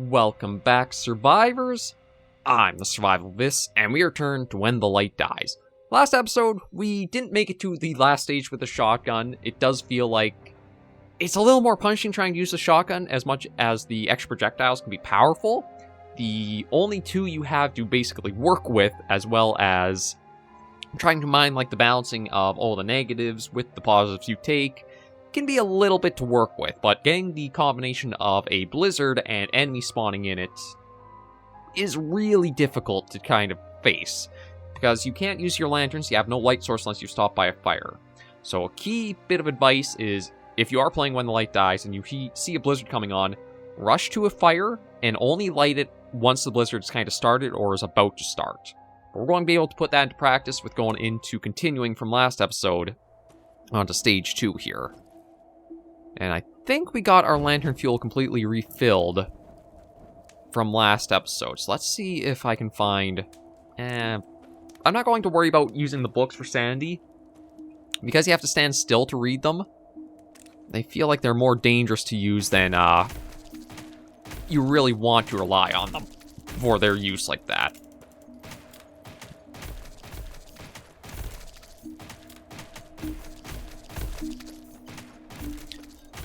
Welcome back, survivors. I'm the Survivalist, and we returned to When the Light Dies. Last episode, we didn't make it to the last stage with the shotgun. It does feel like it's a little more punishing trying to use the shotgun, as much as the extra projectiles can be powerful. The only two you have to basically work with, as well as trying to mind like the balancing of all the negatives with the positives you take, can be a little bit to work with, but getting the combination of a blizzard and enemy spawning in it is really difficult to kind of face, because you can't use your lanterns, you have no light source unless you stop by a fire. So a key bit of advice is, if you are playing When the Light Dies and you see a blizzard coming on, rush to a fire and only light it once the blizzard's kind of started or is about to start. But we're going to be able to put that into practice with going into continuing from last episode onto stage 2 here. And I think we got our lantern fuel completely refilled from last episode. So let's see if I can find... I'm not going to worry about using the books for sanity, because you have to stand still to read them. They feel like they're more dangerous to use than you really want to rely on them for their use like that.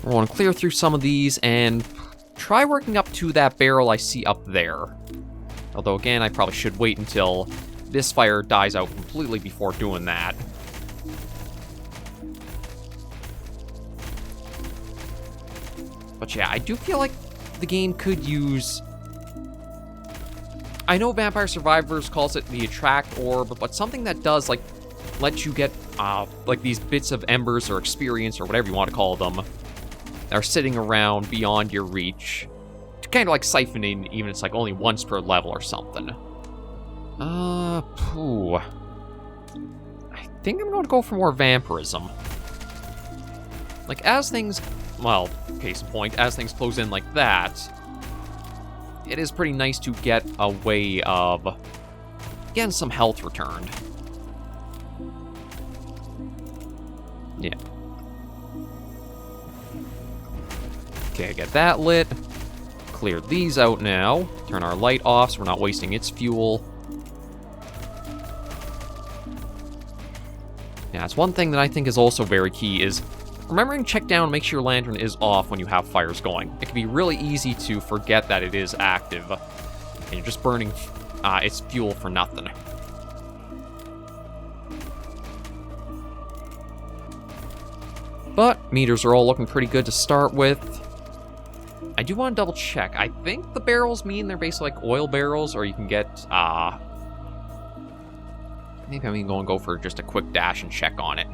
I want to clear through some of these and try working up to that barrel I see up there. Although again, I probably should wait until this fire dies out completely before doing that. But yeah, I do feel like the game could use... I know Vampire Survivors calls it the attract orb, but something that does like let you get like these bits of embers or experience or whatever you want to call them that are sitting around beyond your reach, to kind of like siphon in, even if it's like only once per level or something. I think I'm going to go for more vampirism. Like, as things, well, case in point, as things close in like that, it is pretty nice to get a way of getting some health returned. Yeah. Okay, get that lit. Clear these out now. Turn our light off so we're not wasting its fuel. Yeah, that's one thing that I think is also very key, is remembering to check down and make sure your lantern is off when you have fires going. It can be really easy to forget that it is active, and you're just burning its fuel for nothing. But meters are all looking pretty good to start with. I do want to double check. I think the barrels mean they're basically like oil barrels, or you can get, maybe I'm going to go for just a quick dash and check on it.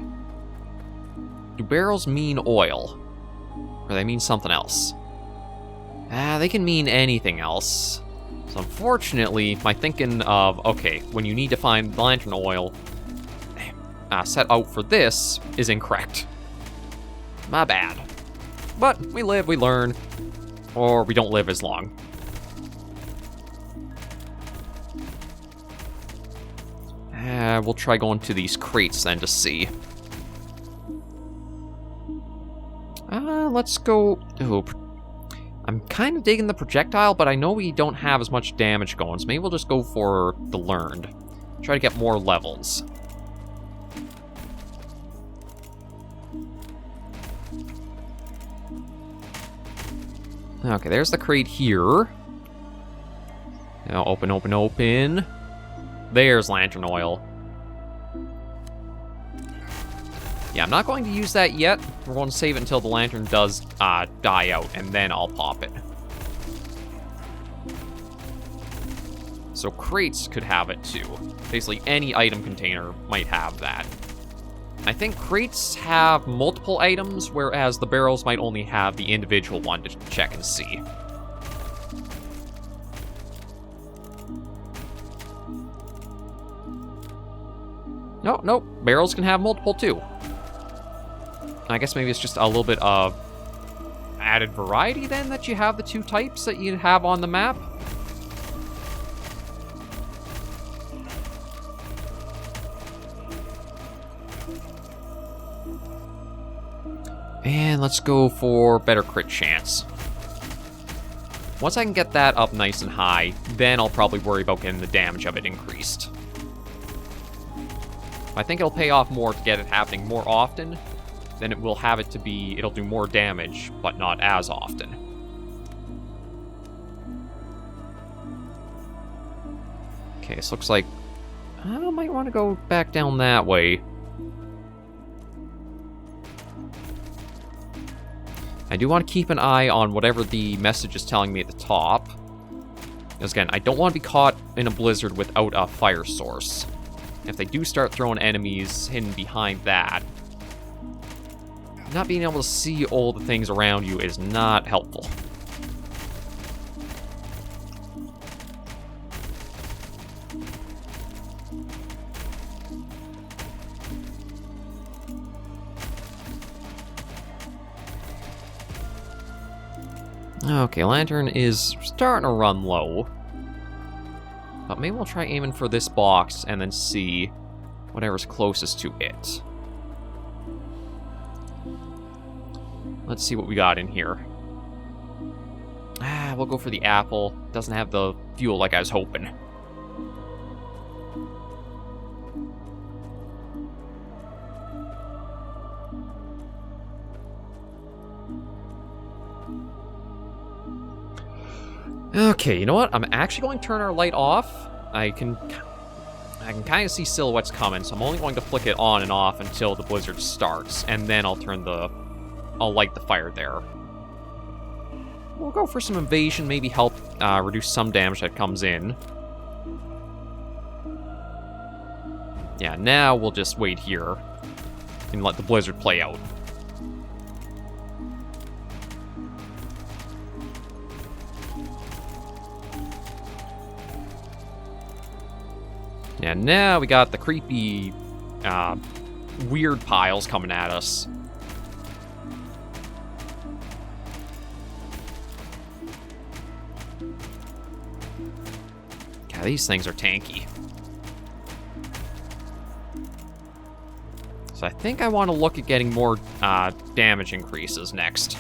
Do barrels mean oil? Or they mean something else? They can mean anything else. So unfortunately, my thinking of, okay, when you need to find lantern oil, set out for this is incorrect. My bad. But we live, we learn. Or we don't live as long. We'll try going to these crates then to see. Let's go... Ooh, I'm kind of digging the projectile, but I know we don't have as much damage going, so maybe we'll just go for the learned. Try to get more levels. Okay, there's the crate here. Now open, open, open. There's lantern oil. Yeah, I'm not going to use that yet. We're going to save it until the lantern does die out, and then I'll pop it. So crates could have it too. Basically, any item container might have that. I think crates have multiple items, whereas the barrels might only have the individual one to check and see. Nope, barrels can have multiple too. I guess maybe it's just a little bit of added variety then that you have the two types that you have on the map. And let's go for better crit chance. Once I can get that up nice and high, then I'll probably worry about getting the damage of it increased. I think it'll pay off more to get it happening more often than it will have it to be, it'll do more damage, but not as often. Okay, so looks like I might want to go back down that way. I do want to keep an eye on whatever the message is telling me at the top. Because again, I don't want to be caught in a blizzard without a fire source. If they do start throwing enemies hidden behind that, not being able to see all the things around you is not helpful. Okay, Lantern is starting to run low. But maybe we'll try aiming for this box and then see whatever's closest to it. Let's see what we got in here. We'll go for the apple. Doesn't have the fuel like I was hoping. Okay, you know what? I'm actually going to turn our light off. I can kind of see silhouettes coming, so I'm only going to flick it on and off until the blizzard starts, and then I'll light the fire there. We'll go for some evasion, maybe help reduce some damage that comes in. Yeah, now we'll just wait here and let the blizzard play out. And now we got the creepy, weird piles coming at us. God, these things are tanky. So I think I want to look at getting more damage increases next.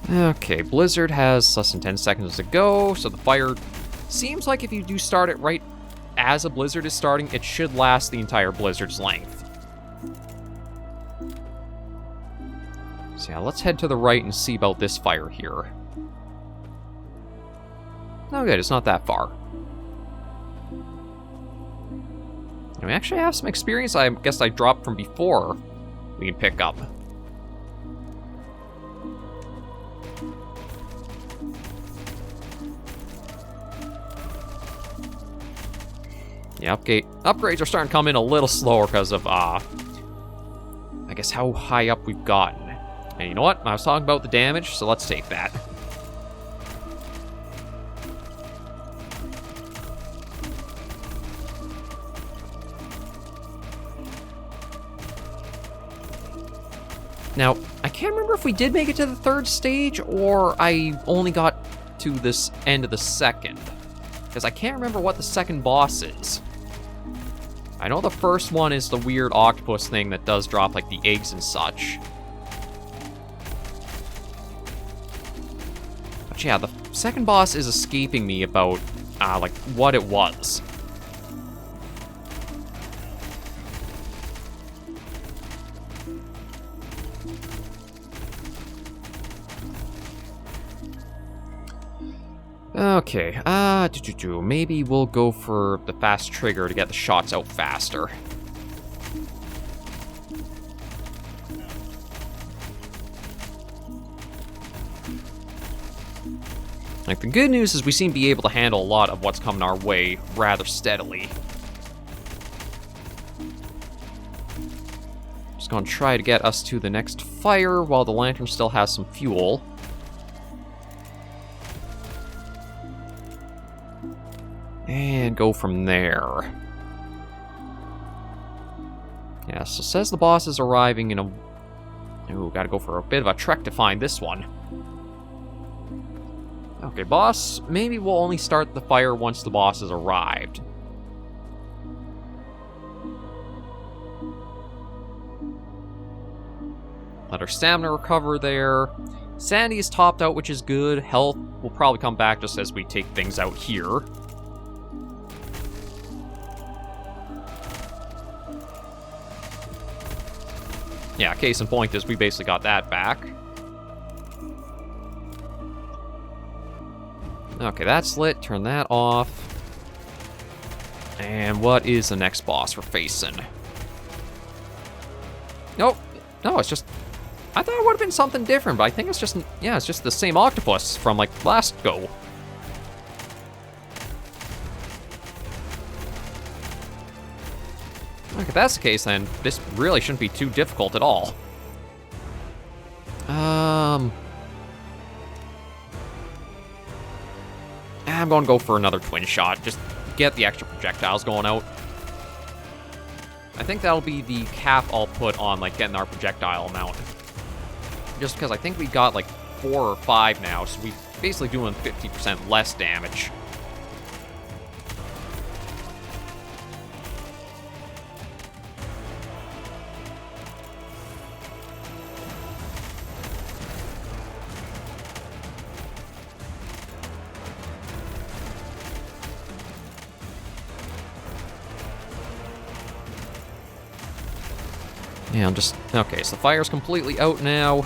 Okay, Blizzard has less than 10 seconds to go, so the fire seems like if you do start it right as a blizzard is starting, it should last the entire blizzard's length. So yeah, let's head to the right and see about this fire here. Oh good, it's not that far. And we actually have some experience I guess I dropped from before we can pick up. Yeah, upgrades are starting to come in a little slower because of, I guess how high up we've gotten. And you know what? I was talking about the damage, so let's take that. Now, I can't remember if we did make it to the third stage, or I only got to this end of the second. Because I can't remember what the second boss is. I know the first one is the weird octopus thing that does drop, like, the eggs and such. But yeah, the second boss is escaping me about, like, what it was. Okay, maybe we'll go for the fast trigger to get the shots out faster. Like, the good news is we seem to be able to handle a lot of what's coming our way rather steadily. Just gonna try to get us to the next fire while the lantern still has some fuel. And go from there. Yeah, so it says the boss is arriving in a... Ooh, gotta go for a bit of a trek to find this one. Okay, boss, maybe we'll only start the fire once the boss has arrived. Let our stamina recover there. Sanity is topped out, which is good. Health will probably come back just as we take things out here. Yeah, case in point is we basically got that back. Okay, that's lit. Turn that off. And what is the next boss we're facing? Nope. No, it's just... I thought it would have been something different, but I think it's just... Yeah, it's just the same octopus from, like, last go. Look, if that's the case, then this really shouldn't be too difficult at all. I'm going to go for another twin shot. Just get the extra projectiles going out. I think that'll be the cap I'll put on, like, getting our projectile amount. Just because I think we got, like, 4 or 5 now, so we're basically doing 50% less damage. Yeah, I'm just... Okay, so the fire's completely out now.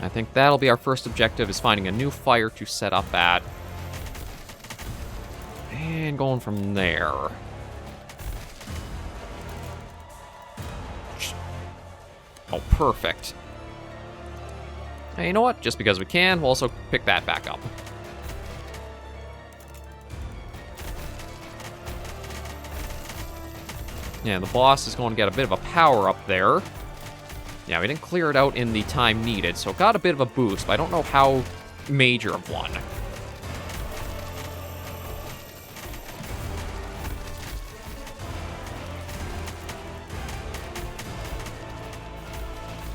I think that'll be our first objective, is finding a new fire to set up at. And going from there. Oh, perfect. Hey, you know what? Just because we can, we'll also pick that back up. Yeah, the boss is going to get a bit of a power up there. Yeah, we didn't clear it out in the time needed, so it got a bit of a boost, but I don't know how major of one.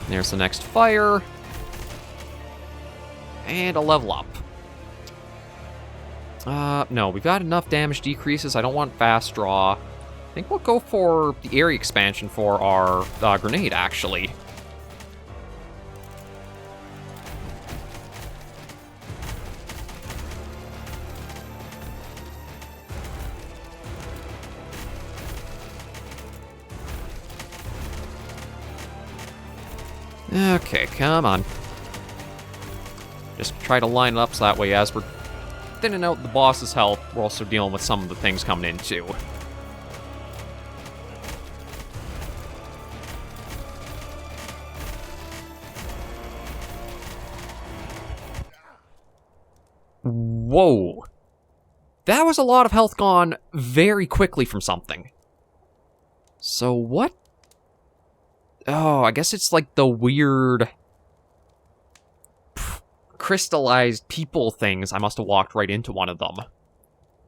There's the next fire. And a level up. No, we've got enough damage decreases. I don't want fast draw. I think we'll go for the area expansion for our grenade, actually. Okay, come on. Just try to line it up so that way as we're thinning out the boss's health, we're also dealing with some of the things coming in too. Whoa. That was a lot of health gone very quickly from something. So what? Oh, I guess it's like the weird crystallized people things. I must have walked right into one of them.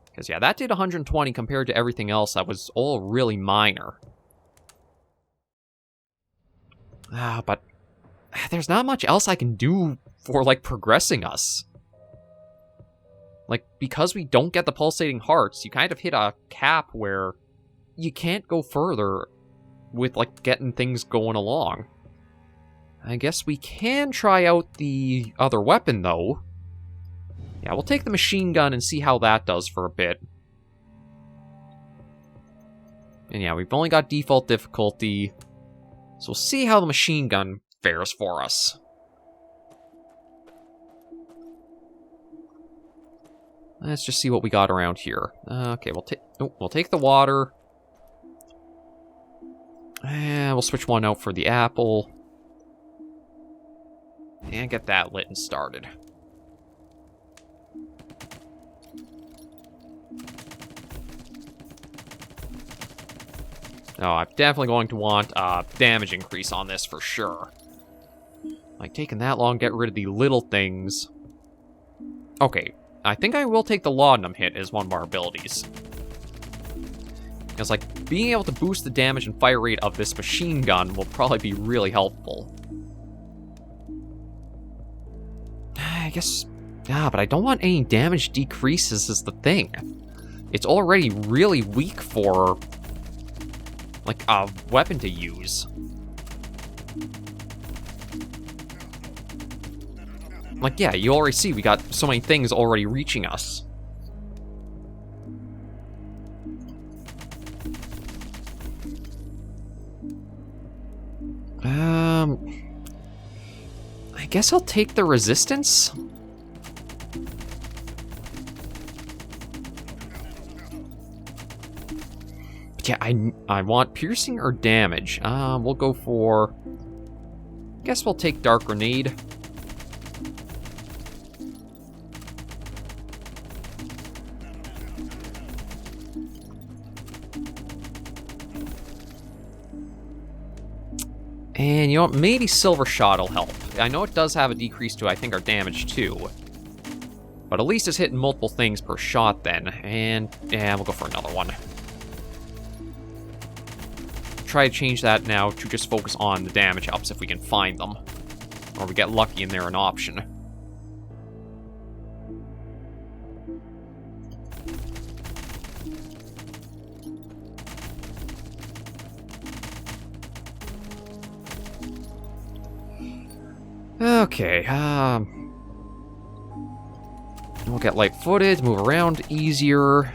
Because yeah, that did 120 compared to everything else that was all really minor. But there's not much else I can do for, like, progressing us. Like, because we don't get the pulsating hearts, you kind of hit a cap where you can't go further with, like, getting things going along. I guess we can try out the other weapon, though. Yeah, we'll take the machine gun and see how that does for a bit. And yeah, we've only got default difficulty, so we'll see how the machine gun fares for us. Let's just see what we got around here. Okay, we'll take the water. And we'll switch one out for the apple. And get that lit and started. Oh, I'm definitely going to want damage increase on this for sure. Like, taking that long, get rid of the little things. Okay, I think I will take the laudanum hit as one of our abilities. Because, like, being able to boost the damage and fire rate of this machine gun will probably be really helpful. guess... Yeah, but I don't want any damage decreases is the thing. It's already really weak for, like, a weapon to use. Like, yeah, you already see we got so many things already reaching us. I guess I'll take the resistance. But yeah, I want piercing or damage. We'll go for... Guess we'll take Dark Grenade. And you know what, maybe Silver Shot will help. I know it does have a decrease to, I think, our damage too. But at least it's hitting multiple things per shot then. And, yeah, we'll go for another one. Try to change that now to just focus on the damage ups if we can find them. Or we get lucky and they're an option. Okay, we'll get light-footed, move around easier.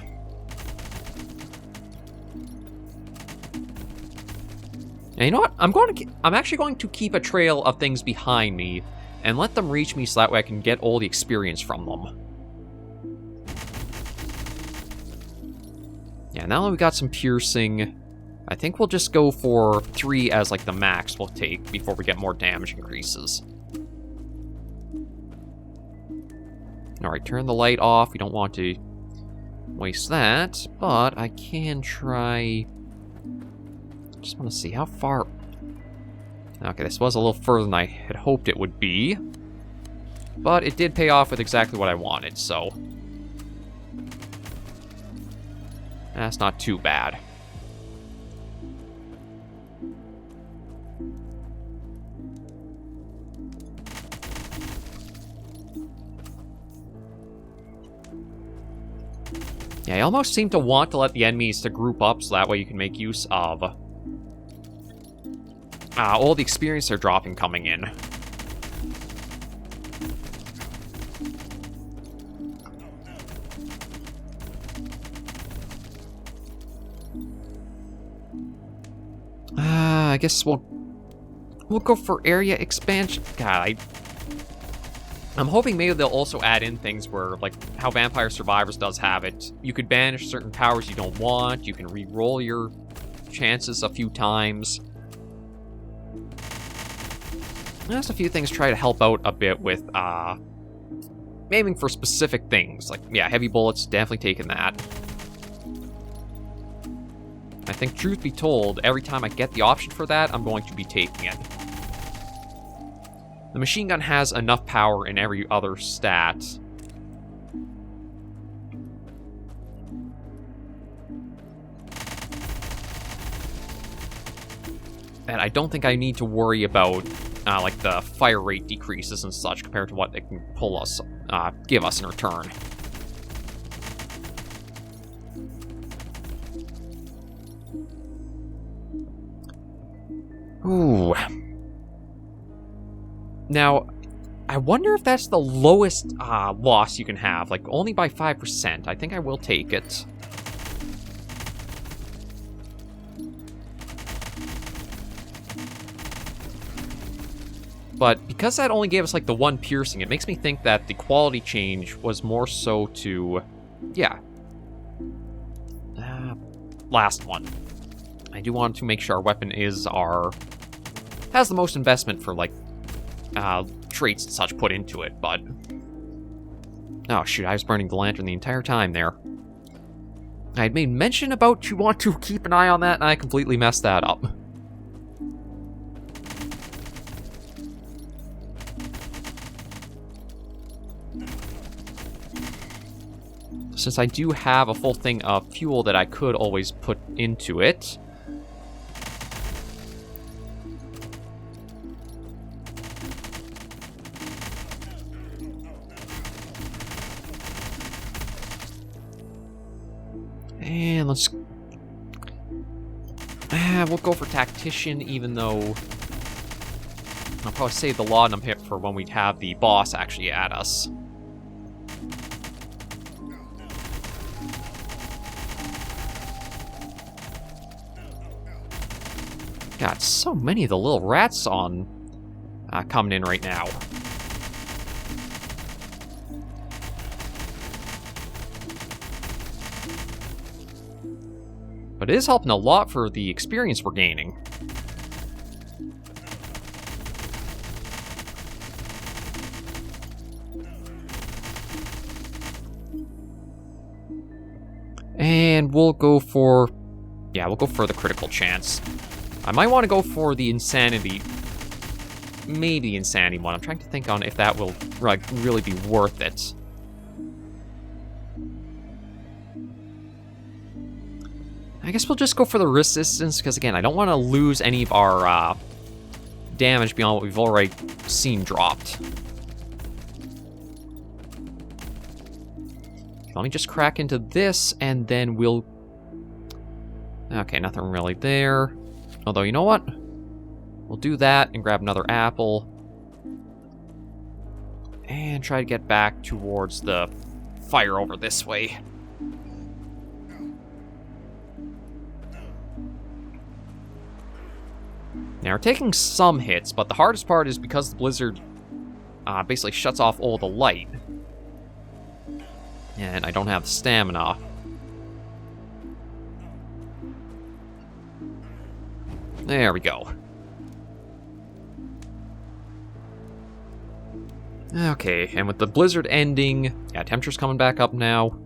And you know what? I'm actually going to keep a trail of things behind me and let them reach me so that way I can get all the experience from them. Yeah, now that we got some piercing, I think we'll just go for 3 as like the max we'll take before we get more damage increases. Alright, turn the light off. We don't want to waste that, but I can try... Just want to see how far... Okay, this was a little further than I had hoped it would be. But it did pay off with exactly what I wanted, so... That's not too bad. Yeah, I almost seem to want to let the enemies to group up so that way you can make use of all the experience they're dropping coming in. I guess we'll go for area expansion. God, I'm hoping maybe they'll also add in things where, like, how Vampire Survivors does have it. You could banish certain powers you don't want, you can re-roll your chances a few times. There's a few things try to help out a bit with, aiming for specific things. Like, yeah, heavy bullets, definitely taking that. I think, truth be told, every time I get the option for that, I'm going to be taking it. The machine gun has enough power in every other stat. And I don't think I need to worry about, like, the fire rate decreases and such compared to what they can pull us, give us in return. Ooh. Now, I wonder if that's the lowest loss you can have, like only by 5%. I think I will take it. But because that only gave us like the 1 piercing, it makes me think that the quality change was more so to, yeah. Last one. I do want to make sure our weapon has the most investment for like traits and such put into it, but... Oh, shoot, I was burning the lantern the entire time there. I had made mention about you want to keep an eye on that, and I completely messed that up. Since I do have a full thing of fuel that I could always put into it... And let's... we'll go for Tactician, even though... I'll probably save the Laudanum hit for when we have the boss actually at us. God, so many of the little rats on coming in right now. But it is helping a lot for the experience we're gaining. And we'll go for... yeah, we'll go for the critical chance. I might want to go for the insanity. Maybe insanity one. I'm trying to think on if that will like really be worth it. I guess we'll just go for the resistance, because again, I don't want to lose any of our damage beyond what we've already seen dropped. Let me just crack into this, and then we'll... okay, nothing really there. Although, you know what? We'll do that and grab another apple. And try to get back towards the fire over this way. Now, we're taking some hits, but the hardest part is because the blizzard basically shuts off all the light. And I don't have the stamina. There we go. Okay, and with the blizzard ending, yeah, temperature's coming back up now.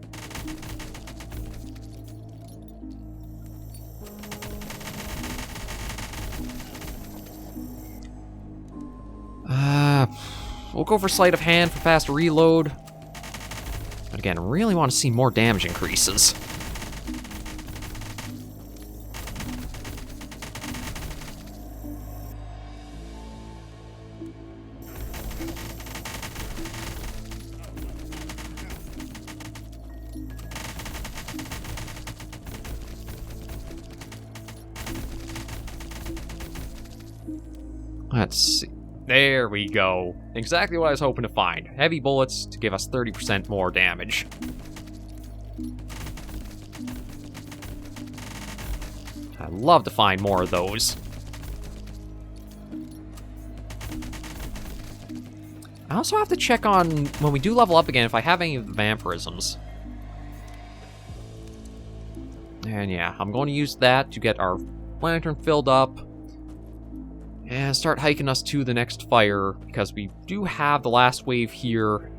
We'll go for sleight of hand for faster reload. But again, I really want to see more damage increases. Let's see. There we go. Exactly what I was hoping to find. Heavy bullets to give us 30% more damage. I'd love to find more of those. I also have to check on, when we do level up again, if I have any of the vampirisms. And yeah, I'm going to use that to get our lantern filled up. And start hiking us to the next fire, because we do have the last wave here.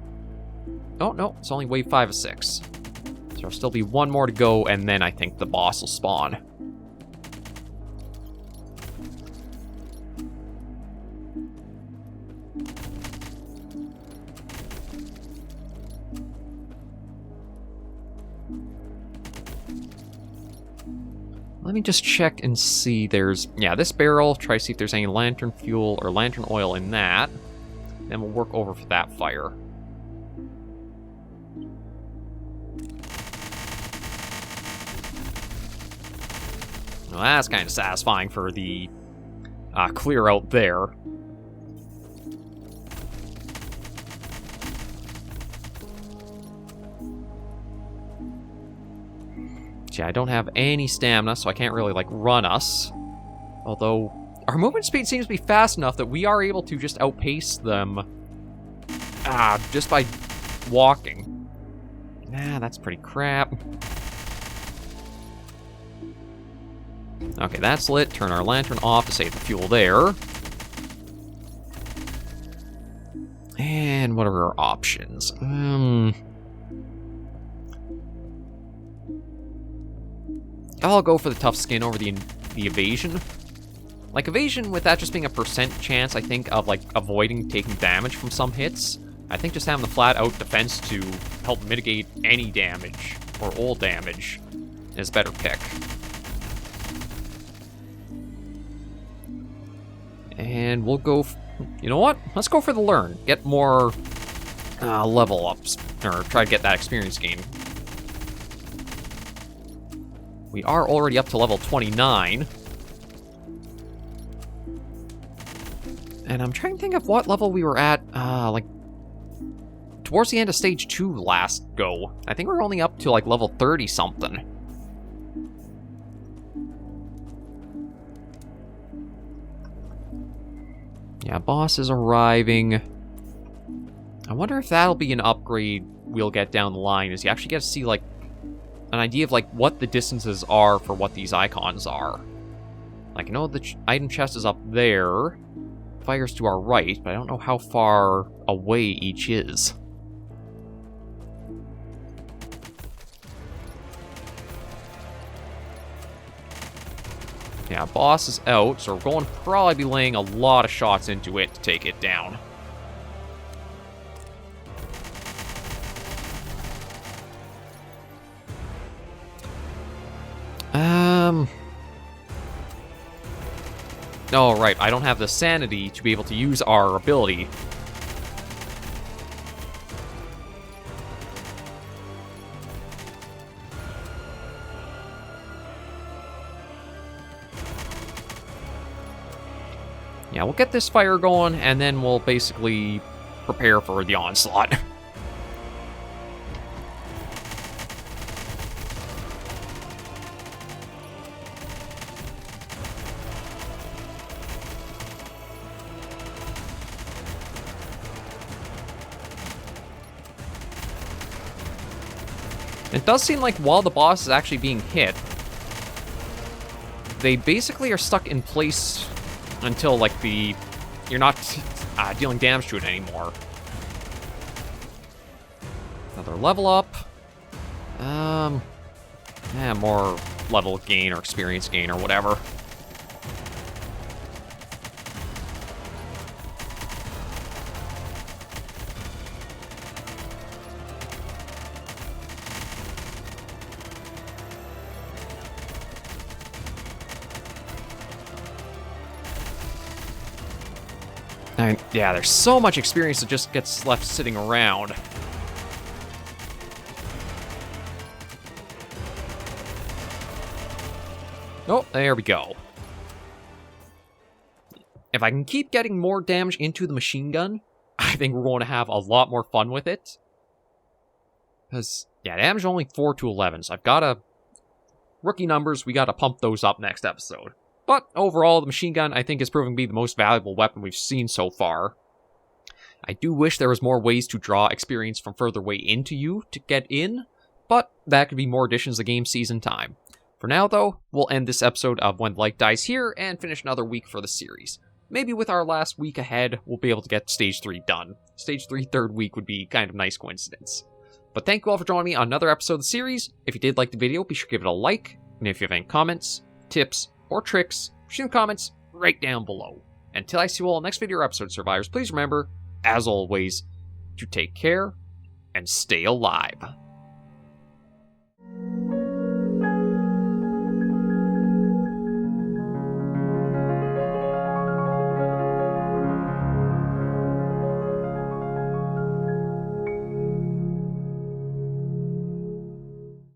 Oh, no, it's only wave 5 of 6. So there'll still be one more to go, and then I think the boss will spawn. Let me just check and see. There's, yeah, this barrel. Try to see if there's any lantern fuel or lantern oil in that. Then we'll work over for that fire. Well, that's kind of satisfying for the clear out there. Yeah, I don't have any stamina, so I can't really, like, run us. Although, our movement speed seems to be fast enough that we are able to just outpace them just by walking. Nah, that's pretty crap. Okay, that's lit. Turn our lantern off to save the fuel there. And what are our options? I'll go for the tough skin over the evasion. Like, evasion, with that just being a percent chance, I think, of, like, avoiding taking damage from some hits. I think just having the flat-out defense to help mitigate any damage, or all damage, is a better pick. And we'll go... you know what? Let's go for the learn. Get more level ups, or try to get that experience gain. We are already up to level 29. And I'm trying to think of what level we were at, like, towards the end of stage 2 last go. I think we're only up to, like, level 30-something. Yeah, boss is arriving. I wonder if that'll be an upgrade we'll get down the line, is you actually get to see, like, an idea of, like, what the distances are for what these icons are. Like, I know the item chest is up there. Fire's to our right, but I don't know how far away each is. Yeah, boss is out, so we're going to probably be laying a lot of shots into it to take it down. Oh, right, I don't have the sanity to be able to use our ability. Yeah, we'll get this fire going, and then we'll basically prepare for the onslaught. It does seem like while the boss is actually being hit, they basically are stuck in place until, like, you're not dealing damage to it anymore. Another level up. Yeah, more level gain or experience gain or whatever. Yeah, there's so much experience that just gets left sitting around. Oh, there we go. If I can keep getting more damage into the machine gun, I think we're going to have a lot more fun with it. Because, yeah, damage is only 4 to 11, so I've got to... Rookie numbers, we got to pump those up next episode. But overall, the machine gun, I think, is proving to be the most valuable weapon we've seen so far. I do wish there was more ways to draw experience from further away into you to get in, but that could be more additions to game season time. For now, though, we'll end this episode of When the Light Dies here and finish another week for the series. Maybe with our last week ahead, we'll be able to get Stage 3 done. Stage 3 third week would be kind of a nice coincidence. But thank you all for joining me on another episode of the series. If you did like the video, be sure to give it a like, and if you have any comments, tips, or tricks, shoot in the comments right down below. Until I see you all in the next video or episode, survivors, please remember, as always, to take care and stay alive.